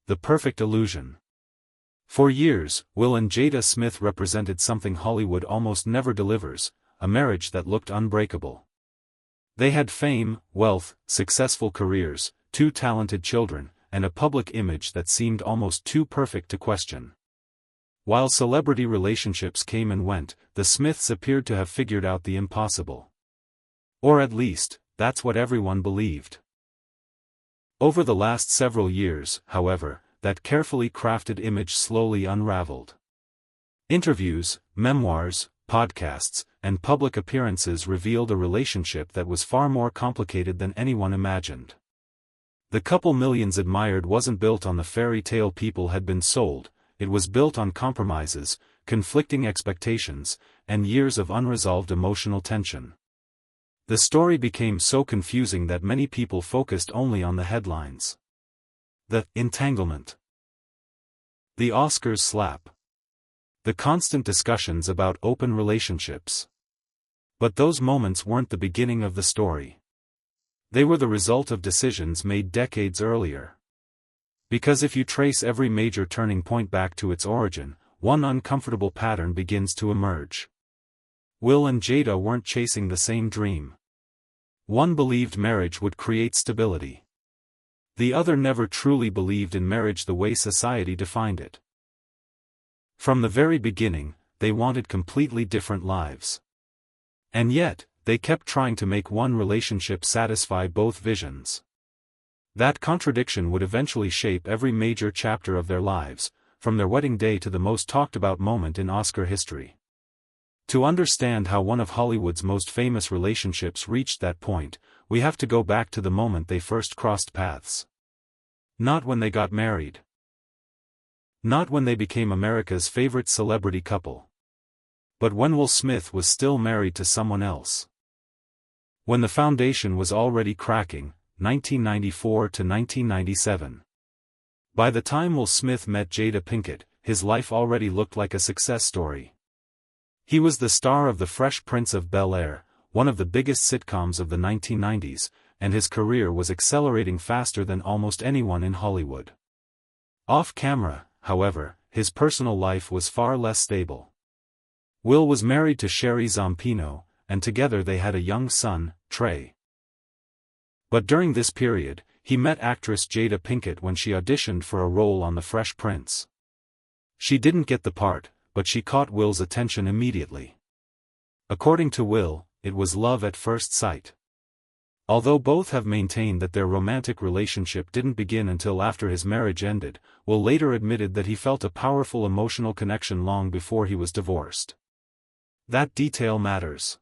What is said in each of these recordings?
the perfect illusion. For years, Will and Jada Smith represented something Hollywood almost never delivers, a marriage that looked unbreakable. They had fame, wealth, successful careers, 2 talented children, and a public image that seemed almost too perfect to question. While celebrity relationships came and went, the Smiths appeared to have figured out the impossible. Or at least, that's what everyone believed. Over the last several years, however, that carefully crafted image slowly unraveled. Interviews, memoirs, podcasts, and public appearances revealed a relationship that was far more complicated than anyone imagined. The couple millions admired wasn't built on the fairy tale people had been sold, it was built on compromises, conflicting expectations, and years of unresolved emotional tension. The story became so confusing that many people focused only on the headlines. The entanglement. The Oscars slap. The constant discussions about open relationships. But those moments weren't the beginning of the story. They were the result of decisions made decades earlier. Because if you trace every major turning point back to its origin, one uncomfortable pattern begins to emerge. Will and Jada weren't chasing the same dream. One believed marriage would create stability. The other never truly believed in marriage the way society defined it. From the very beginning, they wanted completely different lives. And yet, they kept trying to make one relationship satisfy both visions. That contradiction would eventually shape every major chapter of their lives, from their wedding day to the most talked about moment in Oscar history. To understand how one of Hollywood's most famous relationships reached that point, we have to go back to the moment they first crossed paths. Not when they got married. Not when they became America's favorite celebrity couple. But when Will Smith was still married to someone else. When the foundation was already cracking, 1994 to 1997. By the time Will Smith met Jada Pinkett, his life already looked like a success story. He was the star of The Fresh Prince of Bel-Air, one of the biggest sitcoms of the 1990s, and his career was accelerating faster than almost anyone in Hollywood. Off-camera, however, his personal life was far less stable. Will was married to Sherry Zampino, and together they had a young son, Trey. But during this period, he met actress Jada Pinkett when she auditioned for a role on The Fresh Prince. She didn't get the part, but she caught Will's attention immediately. According to Will, it was love at first sight. Although both have maintained that their romantic relationship didn't begin until after his marriage ended, Will later admitted that he felt a powerful emotional connection long before he was divorced. That detail matters.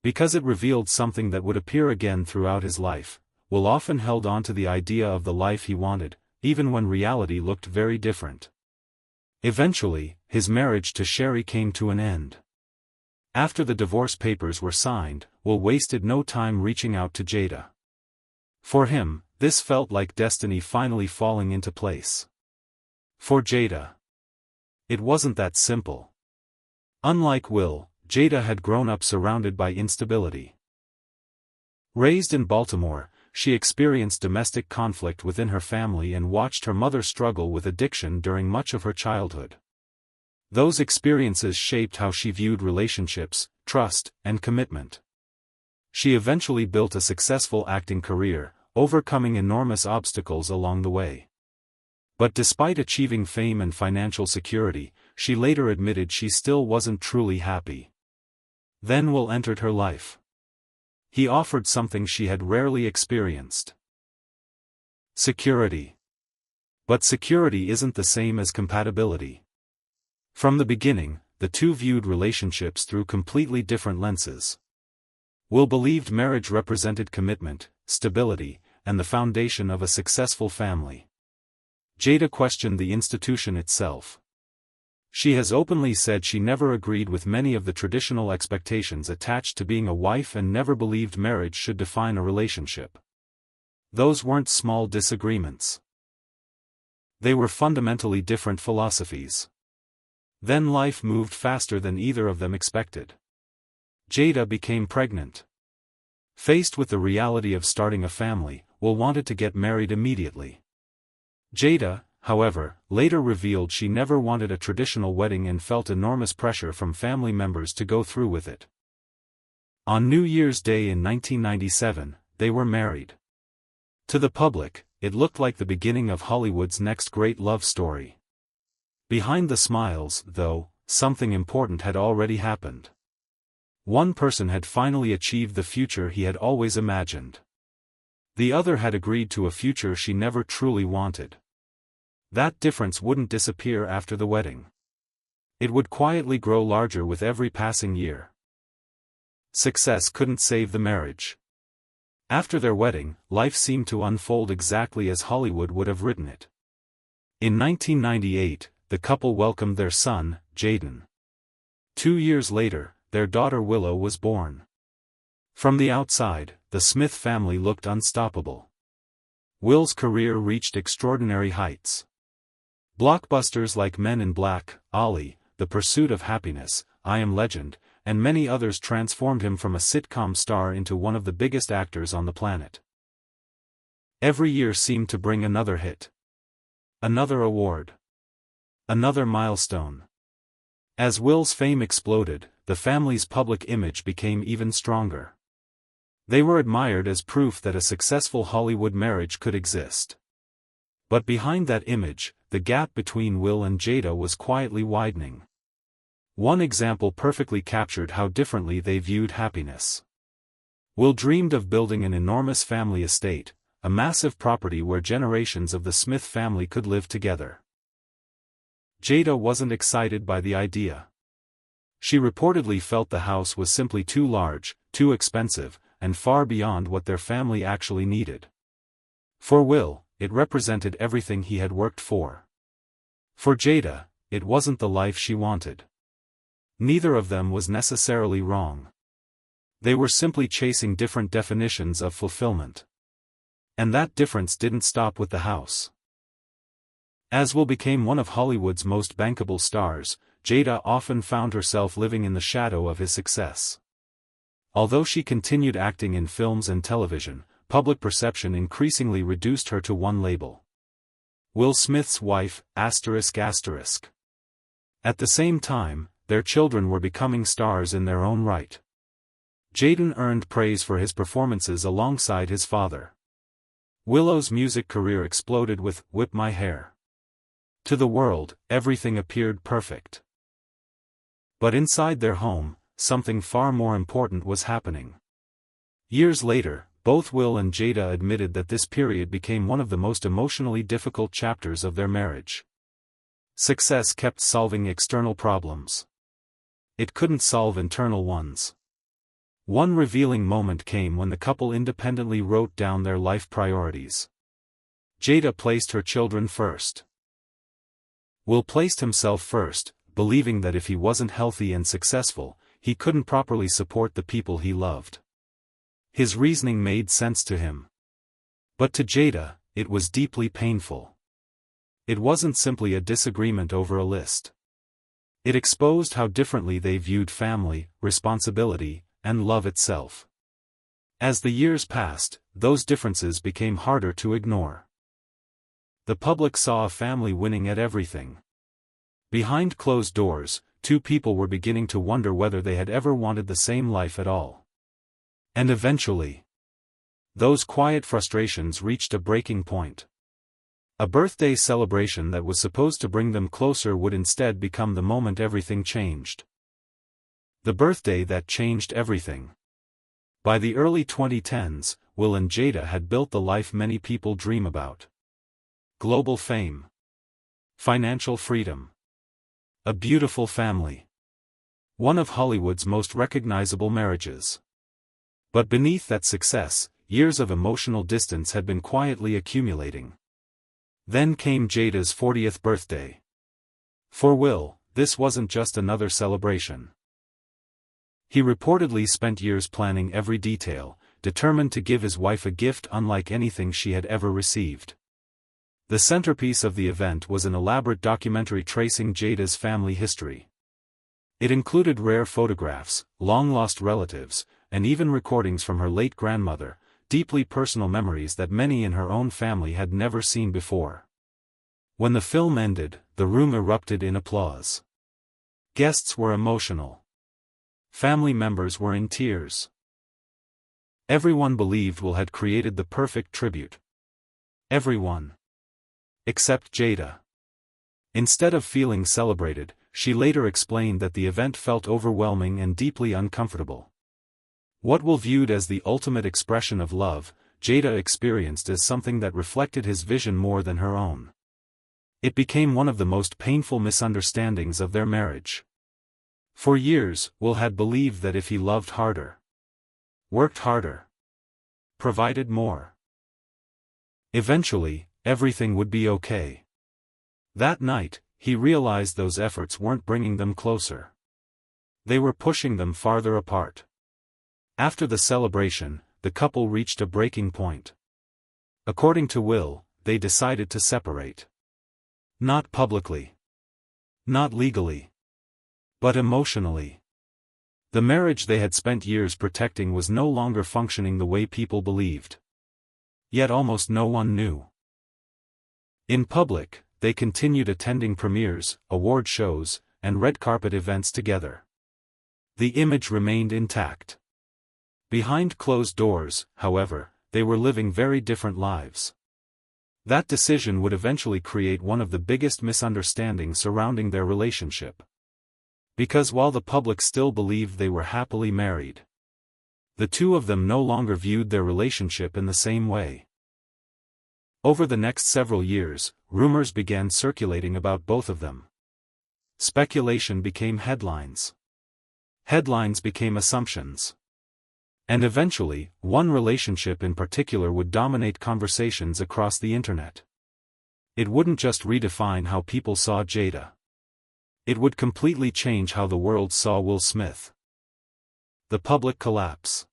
Because it revealed something that would appear again throughout his life, Will often held on to the idea of the life he wanted, even when reality looked very different. Eventually, his marriage to Sherry came to an end. After the divorce papers were signed, Will wasted no time reaching out to Jada. For him, this felt like destiny finally falling into place. For Jada, it wasn't that simple. Unlike Will, Jada had grown up surrounded by instability. Raised in Baltimore, she experienced domestic conflict within her family and watched her mother struggle with addiction during much of her childhood. Those experiences shaped how she viewed relationships, trust, and commitment. She eventually built a successful acting career, overcoming enormous obstacles along the way. But despite achieving fame and financial security, she later admitted she still wasn't truly happy. Then Will entered her life. He offered something she had rarely experienced. Security. But security isn't the same as compatibility. From the beginning, the two viewed relationships through completely different lenses. Will believed marriage represented commitment, stability, and the foundation of a successful family. Jada questioned the institution itself. She has openly said she never agreed with many of the traditional expectations attached to being a wife and never believed marriage should define a relationship. Those weren't small disagreements. They were fundamentally different philosophies. Then life moved faster than either of them expected. Jada became pregnant. Faced with the reality of starting a family, Will wanted to get married immediately. Jada, however, later revealed she never wanted a traditional wedding and felt enormous pressure from family members to go through with it. On New Year's Day in 1997, they were married. To the public, it looked like the beginning of Hollywood's next great love story. Behind the smiles, though, something important had already happened. One person had finally achieved the future he had always imagined. The other had agreed to a future she never truly wanted. That difference wouldn't disappear after the wedding. It would quietly grow larger with every passing year. Success couldn't save the marriage. After their wedding, life seemed to unfold exactly as Hollywood would have written it. In 1998, the couple welcomed their son, Jaden. 2 years later, their daughter Willow was born. From the outside, the Smith family looked unstoppable. Will's career reached extraordinary heights. Blockbusters like Men in Black, Ollie, The Pursuit of Happiness, I Am Legend, and many others transformed him from a sitcom star into one of the biggest actors on the planet. Every year seemed to bring another hit. Another award. Another milestone. As Will's fame exploded, the family's public image became even stronger. They were admired as proof that a successful Hollywood marriage could exist. But behind that image, the gap between Will and Jada was quietly widening. One example perfectly captured how differently they viewed happiness. Will dreamed of building an enormous family estate, a massive property where generations of the Smith family could live together. Jada wasn't excited by the idea. She reportedly felt the house was simply too large, too expensive, and far beyond what their family actually needed. For Will, it represented everything he had worked for. For Jada, it wasn't the life she wanted. Neither of them was necessarily wrong. They were simply chasing different definitions of fulfillment. And that difference didn't stop with the house. As Will became one of Hollywood's most bankable stars, Jada often found herself living in the shadow of his success. Although she continued acting in films and television, public perception increasingly reduced her to one label: Will Smith's wife, ***. At the same time, their children were becoming stars in their own right. Jaden earned praise for his performances alongside his father. Willow's music career exploded with *Whip My Hair*. To the world, everything appeared perfect. But inside their home, something far more important was happening. Years later, both Will and Jada admitted that this period became one of the most emotionally difficult chapters of their marriage. Success kept solving external problems. It couldn't solve internal ones. One revealing moment came when the couple independently wrote down their life priorities. Jada placed her children first. Will placed himself first, believing that if he wasn't healthy and successful, he couldn't properly support the people he loved. His reasoning made sense to him. But to Jada, it was deeply painful. It wasn't simply a disagreement over a list. It exposed how differently they viewed family, responsibility, and love itself. As the years passed, those differences became harder to ignore. The public saw a family winning at everything. Behind closed doors, two people were beginning to wonder whether they had ever wanted the same life at all. And eventually, those quiet frustrations reached a breaking point. A birthday celebration that was supposed to bring them closer would instead become the moment everything changed. The birthday that changed everything. By the early 2010s, Will and Jada had built the life many people dream about. Global fame. Financial freedom. A beautiful family. One of Hollywood's most recognizable marriages. But beneath that success, years of emotional distance had been quietly accumulating. Then came Jada's 40th birthday. For Will, this wasn't just another celebration. He reportedly spent years planning every detail, determined to give his wife a gift unlike anything she had ever received. The centerpiece of the event was an elaborate documentary tracing Jada's family history. It included rare photographs, long-lost relatives, and even recordings from her late grandmother, deeply personal memories that many in her own family had never seen before. When the film ended, the room erupted in applause. Guests were emotional. Family members were in tears. Everyone believed Will had created the perfect tribute. Everyone. Except Jada. Instead of feeling celebrated, she later explained that the event felt overwhelming and deeply uncomfortable. What Will viewed as the ultimate expression of love, Jada experienced as something that reflected his vision more than her own. It became one of the most painful misunderstandings of their marriage. For years, Will had believed that if he loved harder, worked harder, provided more, eventually, everything would be okay. That night, he realized those efforts weren't bringing them closer. They were pushing them farther apart. After the celebration, the couple reached a breaking point. According to Will, they decided to separate. Not publicly. Not legally. But emotionally. The marriage they had spent years protecting was no longer functioning the way people believed. Yet almost no one knew. In public, they continued attending premieres, award shows, and red carpet events together. The image remained intact. Behind closed doors, however, they were living very different lives. That decision would eventually create one of the biggest misunderstandings surrounding their relationship. Because while the public still believed they were happily married, the two of them no longer viewed their relationship in the same way. Over the next several years, rumors began circulating about both of them. Speculation became headlines. Headlines became assumptions. And eventually, one relationship in particular would dominate conversations across the internet. It wouldn't just redefine how people saw Jada. It would completely change how the world saw Will Smith. The public collapse.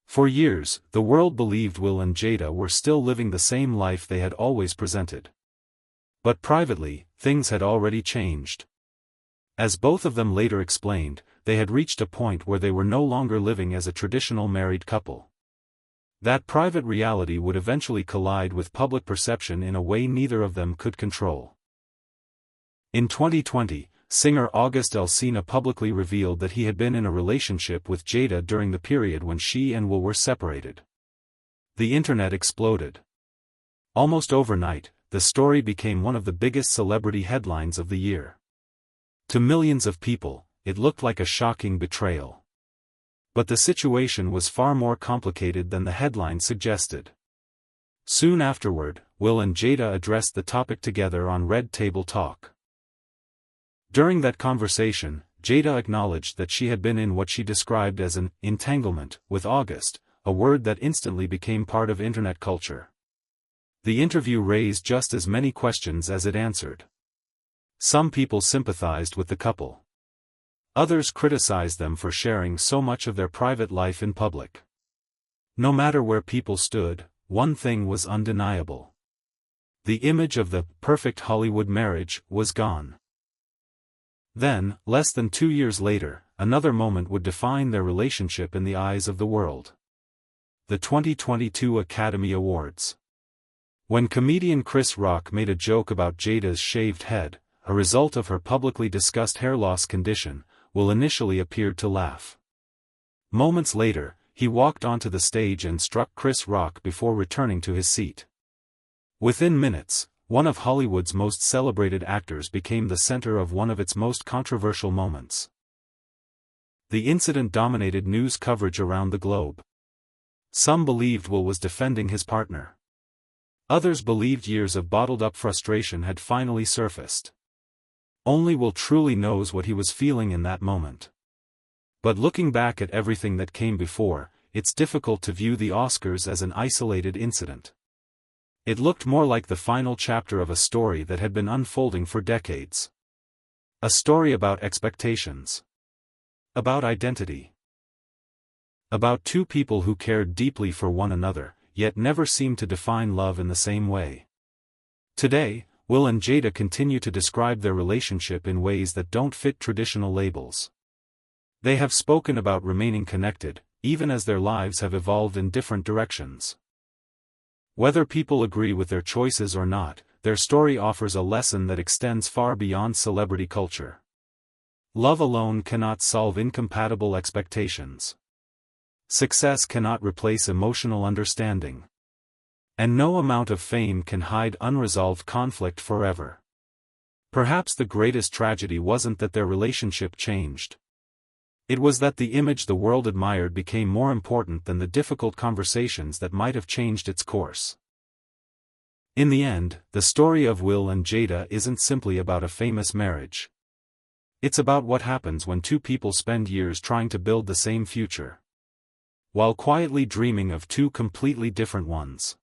For years, the world believed Will and Jada were still living the same life they had always presented. But privately, things had already changed. As both of them later explained, they had reached a point where they were no longer living as a traditional married couple. That private reality would eventually collide with public perception in a way neither of them could control. In 2020, singer August Alsina publicly revealed that he had been in a relationship with Jada during the period when she and Will were separated. The internet exploded. Almost overnight, the story became one of the biggest celebrity headlines of the year. To millions of people, it looked like a shocking betrayal. But the situation was far more complicated than the headline suggested. Soon afterward, Will and Jada addressed the topic together on Red Table Talk. During that conversation, Jada acknowledged that she had been in what she described as an entanglement with August, a word that instantly became part of internet culture. The interview raised just as many questions as it answered. Some people sympathized with the couple. Others criticized them for sharing so much of their private life in public. No matter where people stood, one thing was undeniable. The image of the perfect Hollywood marriage was gone. Then, less than 2 years later, another moment would define their relationship in the eyes of the world. The 2022 Academy Awards. When comedian Chris Rock made a joke about Jada's shaved head, a result of her publicly discussed hair loss condition, Will initially appeared to laugh. Moments later, he walked onto the stage and struck Chris Rock before returning to his seat. Within minutes, one of Hollywood's most celebrated actors became the center of one of its most controversial moments. The incident dominated news coverage around the globe. Some believed Will was defending his partner. Others believed years of bottled-up frustration had finally surfaced. Only Will truly knows what he was feeling in that moment. But looking back at everything that came before, it's difficult to view the Oscars as an isolated incident. It looked more like the final chapter of a story that had been unfolding for decades. A story about expectations. About identity. About two people who cared deeply for one another, yet never seemed to define love in the same way. Today, Will and Jada continue to describe their relationship in ways that don't fit traditional labels. They have spoken about remaining connected, even as their lives have evolved in different directions. Whether people agree with their choices or not, their story offers a lesson that extends far beyond celebrity culture. Love alone cannot solve incompatible expectations. Success cannot replace emotional understanding. And no amount of fame can hide unresolved conflict forever. Perhaps the greatest tragedy wasn't that their relationship changed. It was that the image the world admired became more important than the difficult conversations that might have changed its course. In the end, the story of Will and Jada isn't simply about a famous marriage. It's about what happens when two people spend years trying to build the same future, while quietly dreaming of two completely different ones.